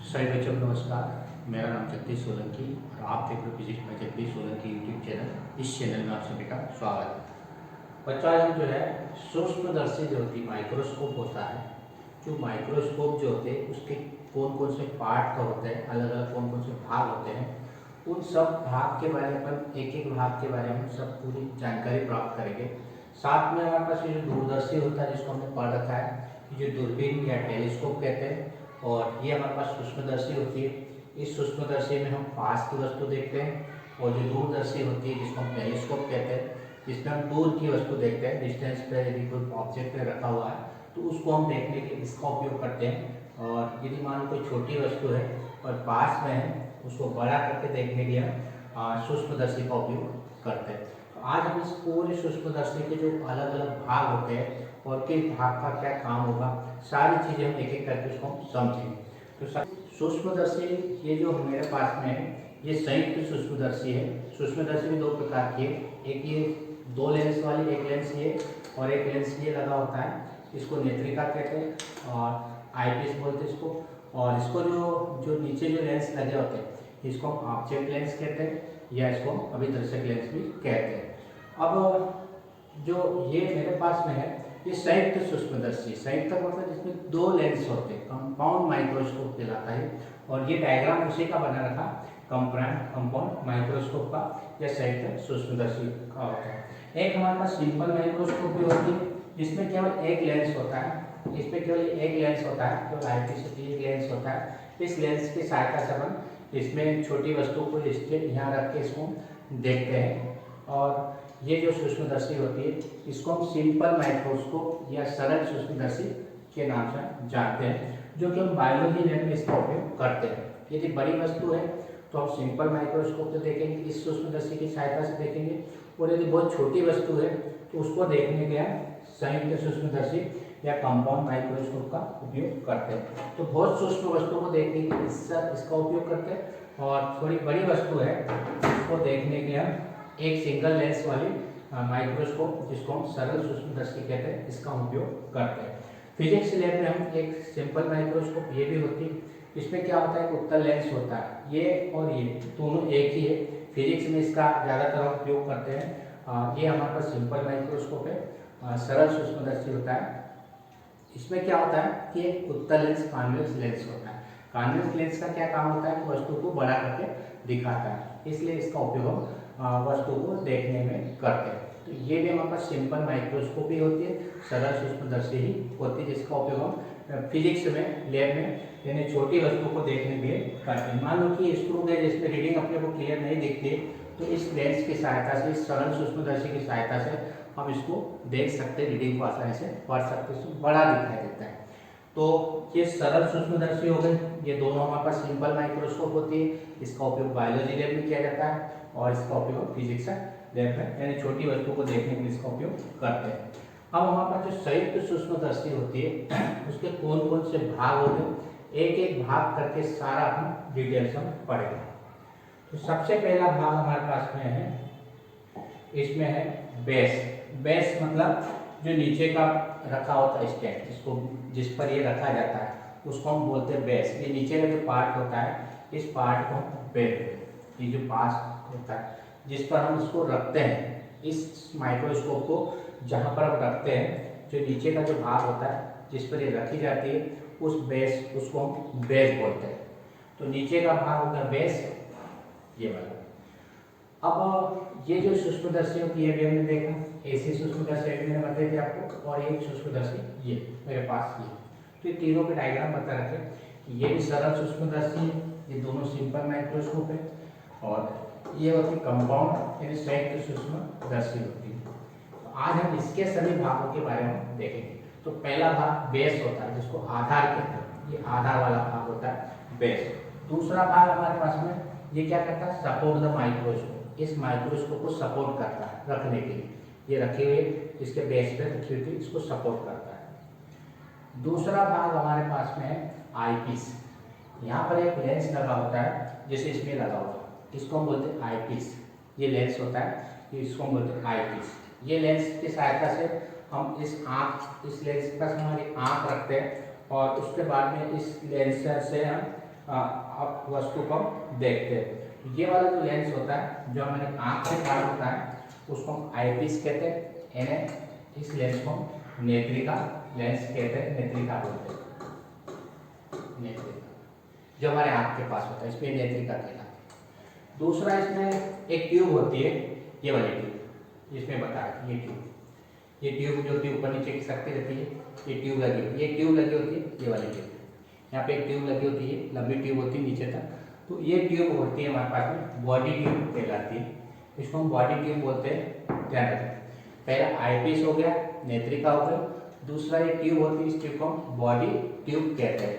सभी बच्चों को नमस्कार। मेरा नाम जगदीश सोलंकी और आप देख रहे हो फिजिक्स में जगदीश सोलंकी यूट्यूब चैनल। इस चैनल में आप सभी का स्वागत है। बच्चों, आज हम जो है सूक्ष्मदर्शी जो होती माइक्रोस्कोप होता है, जो माइक्रोस्कोप जो होते हैं उसके कौन कौन से पार्ट का होते हैं, अलग अलग कौन कौन से भाग होते हैं, उन सब भाग के बारे में अपन एक एक भाग के बारे में सब पूरी जानकारी प्राप्त करेंगे। साथ में हमारे पास ये जो दूरदर्शी होता है जिसको हमने पढ़ रखा है, ये जो दूरबीन या टेलीस्कोप कहते हैं, और ये हमारे पास सूक्ष्मदर्शी होती है। इस सूक्ष्मदर्शी में हम पास की वस्तु देखते हैं, और जो दूरदर्शी होती है जिसको हम टेलीस्कोप कहते हैं, जिसमें हम दूर की वस्तु देखते हैं। डिस्टेंस पे यदि कोई ऑब्जेक्ट पे रखा हुआ है तो उसको हम देखने के इसका उपयोग करते हैं। और यदि मान लो कोई छोटी वस्तु है और पास में है, उसको बड़ा करके देखने के लिए हम सूक्ष्मदर्शी का उपयोग करते हैं। तो आज हम इस पूरे सूक्ष्मदर्शी के जो अलग अलग भाग होते हैं और किस भाग का क्या काम होगा, सारी चीज़ें हम एक एक करके उसको हम समझेंगे। तो सूक्ष्मदर्शी ये जो मेरे पास में है, ये संयुक्त सूक्ष्मदर्शी है। सूक्ष्मदर्शी भी दो प्रकार की है, एक ये दो लेंस वाली, एक लेंस ये और एक लेंस ये लगा होता है। इसको नेत्रिका कहते हैं और आईपीस बोलते हैं इसको। और इसको जो नीचे जो लेंस लगे होते हैं इसको हम ऑब्जेक्ट लेंस कहते हैं, या इसको अभिदर्शक लेंस भी कहते हैं। अब जो ये मेरे पास में है ये संयुक्त सूक्ष्मदर्शी, संयुक्त मतलब जिसमें दो लेंस होते हैं, कंपाउंड माइक्रोस्कोप कहलाता है। और ये डायग्राम उसी का बना रखा, कंपाउंड माइक्रोस्कोप का या संयुक्त सूक्ष्मदर्शी का होता है। एक हमारे पास सिंपल माइक्रोस्कोप भी होती है, जिसमें केवल एक लेंस होता है। इसमें केवल एक लेंस होता है, केवल आईपीस एक लेंस होता है। इस लेंस की सहायता से हम इसमें छोटी वस्तु को यहाँ रख के इसको देखते हैं। और ये जो सूक्ष्मदर्शी होती है इसको हम सिंपल माइक्रोस्कोप या सरल सूक्ष्मदर्शी के नाम से जानते हैं, जो कि हम बायोलॉजी लैब में इसका उपयोग करते हैं। यदि बड़ी वस्तु है तो हम सिंपल माइक्रोस्कोप से देखेंगे, इस सूक्ष्मदर्शी की सहायता से देखेंगे। और यदि बहुत छोटी वस्तु है तो उसको देखने के लिए संयुक्त सूक्ष्मदर्शी या कंपाउंड माइक्रोस्कोप का उपयोग करते हैं। तो बहुत सूक्ष्म वस्तु को देखने के लिए इसका उपयोग करते हैं, और थोड़ी बड़ी वस्तु है उसको देखने के लिए हम एक सिंगल लेंस वाली माइक्रोस्कोप, जिसको हम सरल सूक्ष्मदर्शी कहते हैं, इसका उपयोग करते हैं। फिजिक्स लैब में हम एक सिंपल माइक्रोस्कोप ये भी होती है। इसमें क्या होता है, उत्तल लेंस होता है, ये और ये दोनों एक ही है। फिजिक्स में इसका ज़्यादातर हम उपयोग करते हैं। ये हमारे पास सिंपल माइक्रोस्कोप है, सरल सूक्ष्मदर्शी होता है। इसमें क्या होता है कि एक उत्तल लेंस कॉन्वेक्स लेंस होता है। कॉन्वेक्स लेंस का क्या काम होता है कि वस्तु को बड़ा करके दिखाता है, इसलिए इसका उपयोग वस्तु को देखने में करते हैं। तो ये भी हमारे पास सिंपल माइक्रोस्कोप ही होती है, सरल सूक्ष्मदर्शी ही होती है, जिसका उपयोग हम फिजिक्स में लैब में यानी छोटी वस्तु को देखने के लिए करते हैं। मान लो कि स्क्रू गेज जिसमें रीडिंग अपने को क्लियर नहीं दिखती, तो इस लेंस की सहायता से, इस सरल सूक्ष्मदर्शी की सहायता से हम इसको देख सकते हैं, रीडिंग को आसानी से पढ़ सकते हैं, बड़ा दिखाई देता है। तो ये सरल सूक्ष्मदर्शी हो गए, ये दोनों हमारे पास सिंपल माइक्रोस्कोप होती है। इसका उपयोग बायोलॉजी लैब में किया जाता है और इसका उपयोग फिजिक्स लैब में यानी छोटी वस्तु को देखने के लिए इसका उपयोग करते हैं। अब हमारे पास जो संयुक्त सूक्ष्मदर्शी होती है उसके कौन कौन से भाग होते हैं, एक एक भाग करके सारा हम डिटेल्स हम पढ़ेंगे। तो सबसे पहला भाग हमारे पास में है, इसमें है बेस। बेस मतलब जो नीचे का रखा होता है स्टैंड, जिसको जिस पर ये रखा जाता है उसको हम बोलते हैं बेस। ये नीचे का जो पार्ट होता है इस पार्ट को हम बेस, ये जो पास होता है जिस पर हम इसको रखते हैं, इस माइक्रोस्कोप को जहाँ पर हम रखते हैं, जो नीचे का जो भाग होता है जिस पर ये रखी जाती है उस बेस, उसको हम बेस बोलते हैं। तो नीचे का भाग होता है बेस, ये वाला। अब ये जो सूक्ष्मदर्शी होती है, हमने देखा ऐसी सूक्ष्मदर्शी मैंने बताई थी आपको, और एक सूक्ष्मदर्शी ये मेरे पास ये। तो ये तीनों के डायग्राम बता रखे कि ये भी सरल सूक्ष्मदर्शी है, ये दोनों सिंपल माइक्रोस्कोप है, और ये होती कंपाउंड यानी संयुक्त सूक्ष्मदर्शी होती है। तो आज हम इसके सभी भागों के बारे में देखेंगे। तो पहला भाग बेस होता है, जिसको आधार कहते हैं, ये आधार वाला भाग होता है बेस। दूसरा भाग हमारे पास में ये क्या करता है, सपोर्ट द माइक्रोस्कोप, इस माइक्रोस्कोप को सपोर्ट करता है रखने के लिए, ये रखे हुए इसके बेस पे रखी हुई थी, इसको सपोर्ट करता है। दूसरा भाग हमारे पास में है आईपीस। यहाँ पर एक लेंस लगा होता है जैसे इसमें लगा हुआ है, इसको हम बोलते हैं आईपीस। ये लेंस होता है, इसको हम बोलते हैं आईपीस। ये लेंस की सहायता से हम इस लेंस पर हमारी आँख रखते हैं, और उसके बाद में इस लेंस से हम अब वस्तु को हम देखते हैं। ये वाला जो लेंस होता है, जो हमारे आँख से पार होता है, उसको हम आईपीस कहते हैं। यानी इस लेंस को हम नेत्रिका लेंस कहते हैं, नेत्रिका बोलते हैं। नेत्रिका जो हमारे आँख के पास होता है, इसमें नेत्रिका कहलाता है। दूसरा इसमें एक ट्यूब होती है, ये वाली ट्यूब, इसमें बताया ये ट्यूब जो होती है ऊपर नीचे की सकती रहती है, ये ट्यूब लगी होती है, ये ट्यूब लगी होती है, ये वाली ट्यूब। यहाँ पे एक ट्यूब लगी होती है, लंबी ट्यूब होती है नीचे तक। तो ये ट्यूब होती है हमारे पास में, बॉडी ट्यूब कहलाती है। इसको हम बॉडी ट्यूब बोलते हैं, ध्यान रखें। पहला आईपीस हो गया, नेत्रिका हो गई। दूसरा ये ट्यूब होती है, इस ट्यूब को हम बॉडी ट्यूब कहते हैं।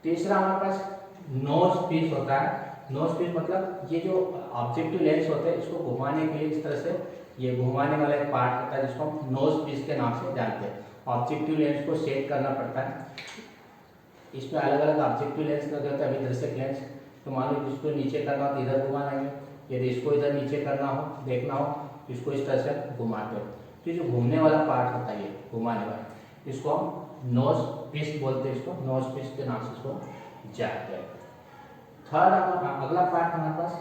तीसरा हमारे पास नोज पीस होता है। नोज पीस मतलब ये जो ऑब्जेक्टिव लेंस होते हैं, इसको घुमाने के लिए इस तरह से ये घुमाने वाला एक पार्ट होता है, जिसको हम नोज पीस के नाम से जानते हैं। ऑब्जेक्टिव लेंस को सेट करना पड़ता है। इसमें अलग अलग ऑब्जेक्टिव लेंस लगे होते हैं, अभिदर्शक लेंस। तो मान लो इसको नीचे करना हो तो इधर घुमा लेंगे, यदि इसको इधर नीचे करना हो, देखना हो, तो इसको इस तरह से घुमाते हैं। तो जो घूमने वाला पार्ट होता है, ये घुमाने वाला, इसको हम नोज पीस बोलते हैं, इसको नोज पीस के नाम से इसको जानते हैं। थर्ड अगला पार्ट हमारे पास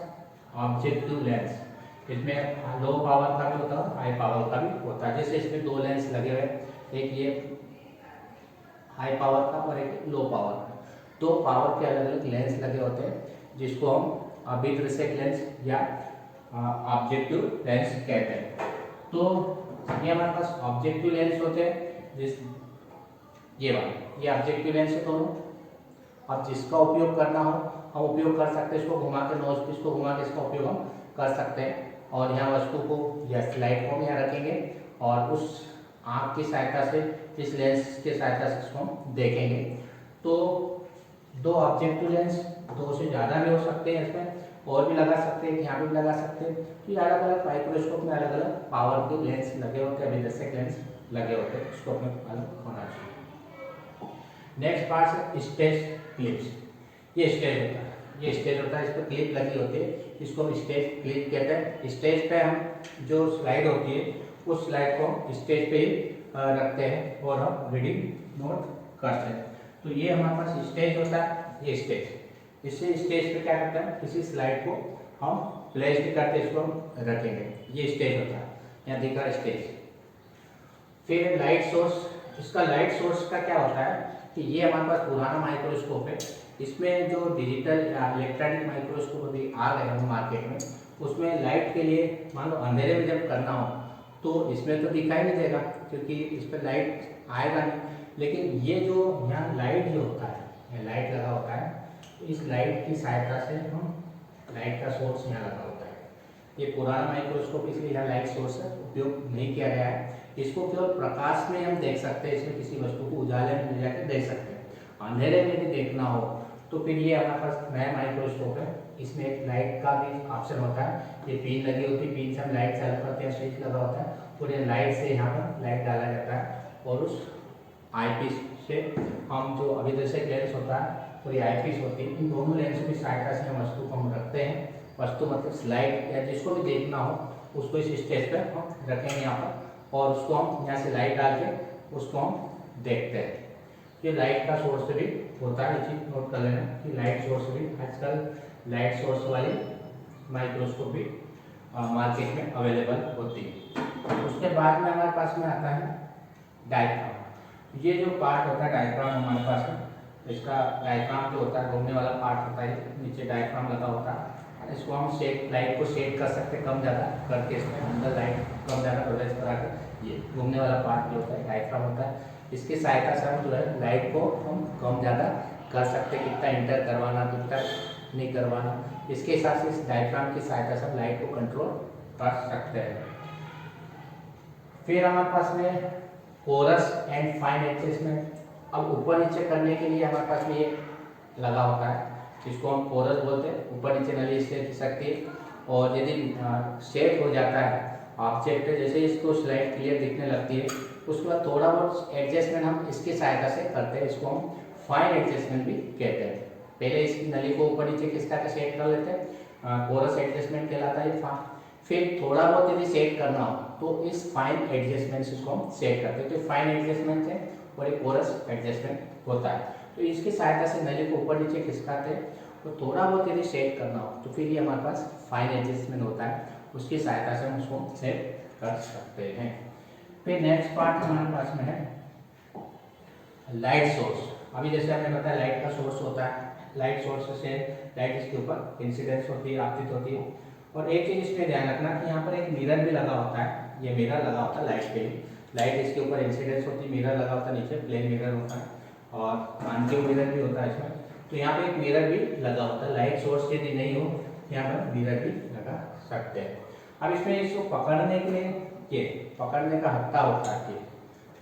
ऑब्जेक्टिव लेंस। इसमें लो पावर का भी होता है, हाई पावर का भी होता है। जैसे इसमें दो लेंस लगे हुए, एक ये हाई पावर का और एक लो पावर का। दो पावर के अलग अलग लेंस लगे होते हैं, जिसको हम अभिदर्शक लेंस या ऑब्जेक्टिव लेंस कहते हैं। तो ये हमारे पास ऑब्जेक्टिव लेंस होते हैं, ये वाले, ये ऑब्जेक्टिव लेंस है दोनों। अब जिसका उपयोग करना हो हम उपयोग कर सकते हैं, इसको घुमा के, नोज पीस को घुमा के इसका उपयोग हम कर सकते हैं। और यहाँ वस्तु को या स्लाइड को हम यहाँ रखेंगे और उस आँख की सहायता से, इस लेंस की सहायता से इसको हम देखेंगे। तो दो ऑब्जेक्टिव लेंस, दो से ज़्यादा भी हो सकते हैं, इसमें और भी लगा सकते हैं, यहाँ पे भी लगा सकते हैं। तो ये अलग अलग माइक्रोस्कोप में अलग अलग पावर के लेंस लगे होते हैं, अभिदर्शक लेंस लगे होते हैं, इसको अपने मालूम होना चाहिए। नेक्स्ट पार्ट है स्टेज क्लिप्स। ये स्टेज होता है, ये स्टेज होता है, इस पर क्लिप लगी होती है, इसको हम स्टेज क्लिप कहते हैं। स्टेज पे हम जो स्लाइड होती है, उस स्लाइड को स्टेज पे ही रखते हैं और हम रीडिंग नोट करते हैं। तो ये हमारे पास स्टेज होता है, ये स्टेज। इससे स्टेज पे क्या करते हैं, किसी स्लाइड को हम प्लेस करके इसको हम रखेंगे, ये स्टेज होता है। यहाँ देखा स्टेज। फिर लाइट सोर्स, इसका लाइट सोर्स का क्या होता है कि ये हमारे पास पुराना माइक्रोस्कोप है। इसमें जो डिजिटल या इलेक्ट्रॉनिक माइक्रोस्कोप अभी आ गए हैं मार्केट में, उसमें लाइट के लिए मान लो अंधेरे में जब करना हो तो इसमें तो दिखाई नहीं देगा, क्योंकि इस पर लाइट आएगा नहीं। लेकिन ये जो यहाँ लाइट जो होता है, यहाँ लाइट लगा होता है, तो इस लाइट की सहायता से हम, लाइट का सोर्स यहाँ लगा होता है। ये पुराना माइक्रोस्कोप, इसलिए यहाँ लाइट सोर्स का उपयोग नहीं किया गया है। इसको केवल प्रकाश में हम देख सकते हैं, इसमें किसी वस्तु को उजाले में ले जाकर देख सकते हैं। अंधेरे में भी देखना हो तो फिर ये हमारे पास नया माइक्रोस्कोप है, इसमें एक लाइट का भी ऑप्शन होता है। ये पिन लगी होती है, पिन से हम लाइट चालू करते हैं, स्विच लगा होता है और ये लाइट से यहाँ पर लाइट डाला जाता है और उस आईपीस से हम जो अभिदर्शक लेंस होता है और ये आईपीस होती है, इन दोनों लेंसों की सहायता से हम वस्तु को हम रखते हैं। वस्तु मतलब स्लाइड या जिसको भी देखना हो उसको इस स्टेज पर हम रखेंगे यहाँ पर, और उसको हम यहाँ से लाइट डाल के उसको हम देखते हैं। ये लाइट का सोर्स भी होता है, ये चीज नोट कर लेना कि लाइट सोर्स भी, आजकल लाइट सोर्स वाली माइक्रोस्कोप भी मार्केट में अवेलेबल होती है। उसके बाद में हमारे पास में आता है डायफ्राम। ये जो पार्ट होता है डायफ्राम हमारे पास में, इसका डायफ्राम जो होता है घूमने वाला पार्ट होता है, नीचे डायफ्राम लगा होता है। इसको हम सेट, लाइट को सेट कर सकते हैं कम ज़्यादा करके, इसमें अंदर लाइट कम ज़्यादा प्रोजेक्ट करा के। ये घूमने वाला पार्ट जो होता है डायफ्राम होता है, इसकी सहायता से हम जो है लाइट को हम कम ज़्यादा कर सकते हैं, कितना इंटर करवाना, कितना नहीं करवाना। इसके हिसाब से इस डायफ्राम की सहायता से हम लाइट को कंट्रोल कर सकते हैं। फिर हमारे पास में कोरस एंड फाइन एडजस्टमेंट। अब ऊपर नीचे करने के लिए हमारे पास में ये लगा होता है, जिसको हम कोरस बोलते हैं। ऊपर नीचे नली इससे सकती है, और यदि सेट हो जाता है ऑब्जेक्ट, जैसे इसको स्लाइड क्लियर दिखने लगती है, उसके बाद थोड़ा बहुत एडजस्टमेंट हम इसकी सहायता से करते हैं, इसको हम फाइन एडजस्टमेंट भी कहते हैं। पहले इसकी नली को ऊपर नीचे किस तरह सेट कर लेते हैं, कोरस एडजस्टमेंट कहलाता है। फिर थोड़ा बहुत यदि सेट करना हो तो इस फाइन एडजस्टमेंट से इसको हम सेट करते हैं। तो फाइन एडजस्टमेंट है और एक कोरस एडजस्टमेंट होता है। तो इसकी सहायता से नली को ऊपर नीचे खिसकाते हैं तो थोड़ा बहुत यदि सेट करना हो तो फिर ये हमारे पास फाइन एडजस्टमेंट होता है, उसकी सहायता से हम उसको सेट कर सकते हैं। फिर नेक्स्ट पार्ट हमारे पास में है लाइट सोर्स। अभी जैसे हमने बताया लाइट का सोर्स होता है, लाइट सोर्स से लाइट इसके ऊपर इंसिडेंस होती है, आपतित होती है। और एक चीज़ इसमें ध्यान रखना कि यहाँ पर एक मिरर भी लगा होता है, ये मिरर लगा होता है लाइट के लिए, लाइट इसके ऊपर इंसिडेंस होती है, मिरर लगा होता है, नीचे प्लेन मिरर होता है और कॉन्केव मिरर भी होता है इसमें। तो यहाँ पे एक मिरर भी लगा होता है, लाइट सोर्स यदि नहीं हो यहाँ पर मिरर भी लगा सकते हैं। अब इसमें इसको पकड़ने के लिए ये पकड़ने का हत्था होता है,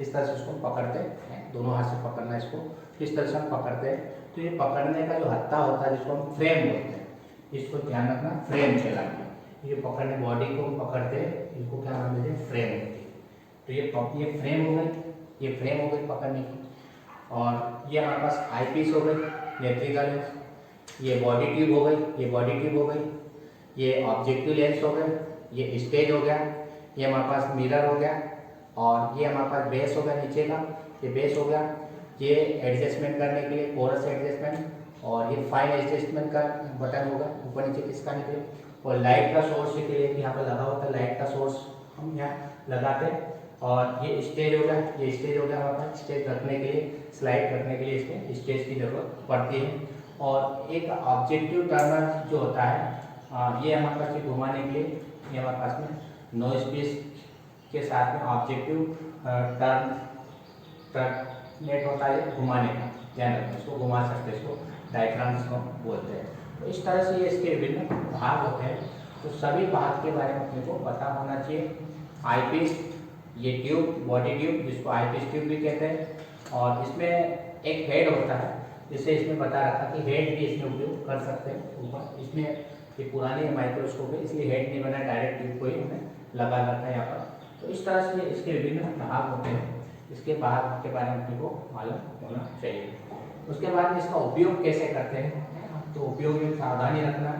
इस तरह से उसको पकड़ते हैं, दोनों हाथ से पकड़ना, इसको इस तरह से हम पकड़ते हैं। तो ये पकड़ने का जो हत्था होता है जिसको हम फ्रेम बोलते हैं, इसको ध्यान रखना, फ्रेम कहलाता है। ये पकड़ने बॉडी को पकड़ते हैं, इसको क्या नाम देते हैं, फ्रेम होती है। तो ये फ्रेम हो गई, ये फ्रेम हो गई पकड़ने की। और ये हमारे पास आई पीस हो गई, नेत्रिका लेंस, ये बॉडी ट्यूब हो गई, ये बॉडी ट्यूब हो गई, ये ऑब्जेक्टिव लेंस हो गए, ये स्टेज हो गया, ये हमारे पास मिरर हो गया, और ये हमारे पास बेस हो गया नीचे का, ये बेस हो गया, ये एडजस्टमेंट करने के लिए कोरस एडजस्टमेंट, और ये फाइन एडजस्टमेंट का बटन होगा ऊपर नीचे किसका निकले। और लाइट का सोर्स के लिए यहाँ पर लगा होता है, लाइट का सोर्स हम यहाँ लगाते हैं। और ये स्टेज हो गया, ये स्टेज हो गया हमारे पास, स्टेज रखने के लिए, स्लाइड रखने के लिए इसमें स्टेज की जरूरत पड़ती है। और एक ऑब्जेक्टिव टर्नर जो होता है ये हमारे पास घुमाने के लिए, ये हमारे पास में नोज पीस के साथ में ऑब्जेक्टिव टर्न नेट होता है घुमाने का, ध्यान रखना, इसको घुमा सकते हैं, इसको डायफ्राम इसको बोलते हैं। तो इस तरह से ये इसके विभिन्न भाग होते हैं। तो सभी भाग के बारे में अपने को पता होना चाहिए। आई पीस, ये ट्यूब, बॉडी ट्यूब जिसको आई पीस ट्यूब भी कहते हैं, और इसमें एक हेड होता है, जिससे इसमें बता रखा कि हेड भी इसमें उपयोग कर सकते हैं ऊपर। इसमें ये पुराने माइक्रोस्कोप है इसलिए हेड नहीं बना, डायरेक्ट ट्यूब को ही हमने लगा रखा है यहाँ पर। तो इस तरह से इसके विभिन्न भाग होते हैं, इसके भाग के बारे में अपने को मालूम होना चाहिए। उसके बाद इसका उपयोग कैसे करते हैं, तो उपयोग में सावधानी रखना,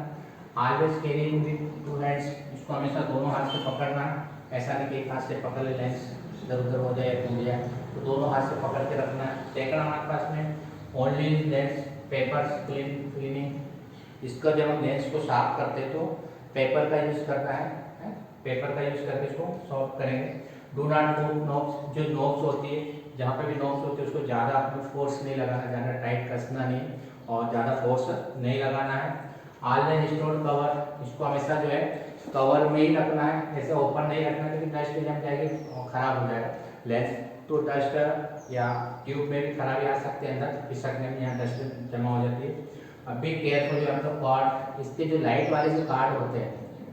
always carrying with two hands, इसको हमेशा दोनों हाथ से पकड़ना, ऐसा नहीं कि एक हाथ से पकड़ ले लेंस इधर उधर हो जाए टूट जाए, तो दोनों हाथ से पकड़ के रखना है। सेकंड हमारे पास में ओनली लेंस पेपर्स क्लीनिंग, इसका जब हम लेंस को साफ करते तो पेपर का यूज़ करना है, पेपर का यूज़ करके इसको सॉफ्ट करेंगे। डू नॉट मूव नोब्स, जो नोब्स होती है, जहाँ पे भी नोब्स होती है उसको ज़्यादा अपने फोर्स नहीं लगाना, ज़्यादा टाइट कसना नहीं और ज़्यादा फोर्स नहीं लगाना है। ऑलवेज स्टोर कवर, इसको हमेशा जो है कवर में ही रखना है, ऐसे ओपन नहीं रखना क्योंकि डस्ट जम जाएगी और ख़राब हो जाएगा लेंस। तो डस्ट या ट्यूब में भी खराबी आ सकती है, अंदर खिसकने में यहाँ डस्ट जमा हो जाती है। अब भी केयरफुल जो हम लोग कार्ड, इसके जो लाइट वाले जो कार्ड होते हैं,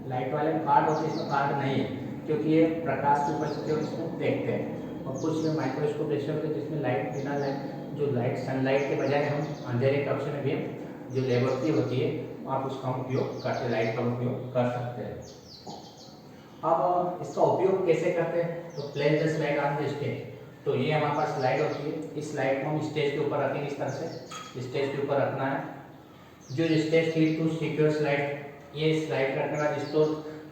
लाइट वाले कार्ड होते हैं, इसमें कार्ड नहीं है क्योंकि ये प्रकाश की उपस्थिति है इसको देखते हैं। और कुछ में माइक्रोस्कोप ऐसे होते हैं जिसमें लाइट बिना लाइट, जो लाइट सनलाइट के बजाय हम अंधेरे कक्ष में भी जो लेबोरेटरी होती है आप उसका उपयोग करते, लाइट का उपयोग कर सकते हैं। अब इसका उपयोग कैसे करते हैं, तो place the slide on the stage, तो ये हमारे पास स्लाइड होती है, इस स्लाइड को हम स्टेज के ऊपर रखेंगे, इस तरह से स्टेज के ऊपर रखना है। जो stage clip to secure slide, ये स्लाइड रखने का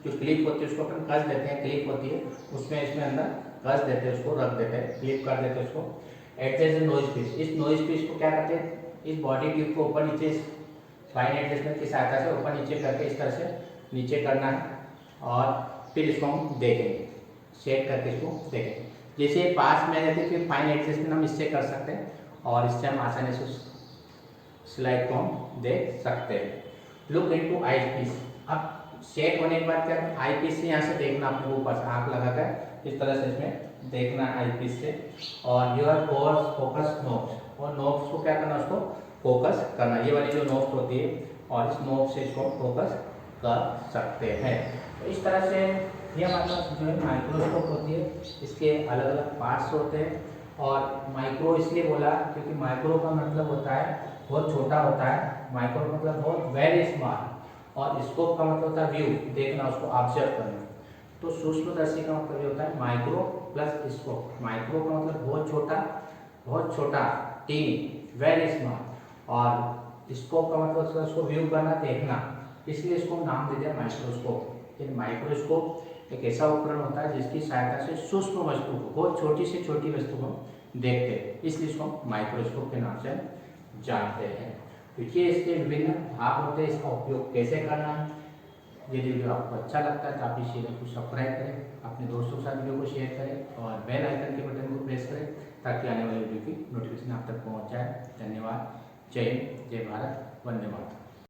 जो क्लिप होती है उसको अपन कस देते हैं, क्लिप होती है उसमें इसमें अंदर कस देते हैं, उसको रख देते हैं, क्लिप कर देते हैं उसको। एडजस्ट नोज पीस, इस नोज पीस को क्या करते हैं, इस बॉडी ट्यूब को ऊपर नीचे फाइन एडजस्टमेंट की सहायता से ऊपर नीचे करके इस तरह से नीचे करना है और फिर इसको हम देखेंगे, सेट करके इसको देखेंगे। जैसे पास में रहते फिर फाइन एडजस्टमेंट हम इससे कर सकते हैं और इससे हम आसानी से स्लाइड को हम देख सकते हैं। लुक इनटू आई पीस, अब सेट होने के बाद क्या आई पीस से यहाँ से देखना, अपने ऊपर से आँख लगाकर इस तरह से इसमें देखना आई पीस से। और योर फोकस नोब्स, और नोब्स को क्या करना, उसको फोकस करना, ये वाली जो नोब्स होती है और इस नोब से इसको फोकस कर सकते हैं। तो इस तरह से ये हमारे पास जो है माइक्रोस्कोप होती है, इसके अलग अलग पार्ट्स होते हैं। और माइक्रो इसलिए बोला क्योंकि माइक्रो का मतलब होता है बहुत छोटा होता है, माइक्रो मतलब बहुत वेरी स्मॉल, और स्कोप का मतलब होता है व्यू, देखना, उसको ऑब्जर्व करना। तो सूक्ष्मदर्शी का मतलब ये होता है माइक्रो प्लस स्कोप। माइक्रो का मतलब बहुत छोटा, टीनी, वेरी स्मॉल, और स्कोप का मतलब उसको व्यू करना, देखना, इसलिए इसको नाम दे दिया माइक्रोस्कोप। लेकिन माइक्रोस्कोप एक ऐसा उपकरण होता है जिसकी सहायता से सूक्ष्म वस्तु को, बहुत छोटी से छोटी वस्तु को देखते हैं, इसलिए इसको माइक्रोस्कोप के नाम से जानते हैं। देखिए इसके विभिन्न भाग होते हैं, इसका उपयोग कैसे करना है। यदि वीडियो आपको अच्छा लगता है तो आप इस चैनल को सब्सक्राइब करें, अपने दोस्तों के साथ वीडियो को शेयर करें और बेल आइकन के बटन को प्रेस करें ताकि आने वाली वीडियो की नोटिफिकेशन आप तक पहुंच जाए। धन्यवाद। जय हिंद, जय भारत, वंदे मातरम।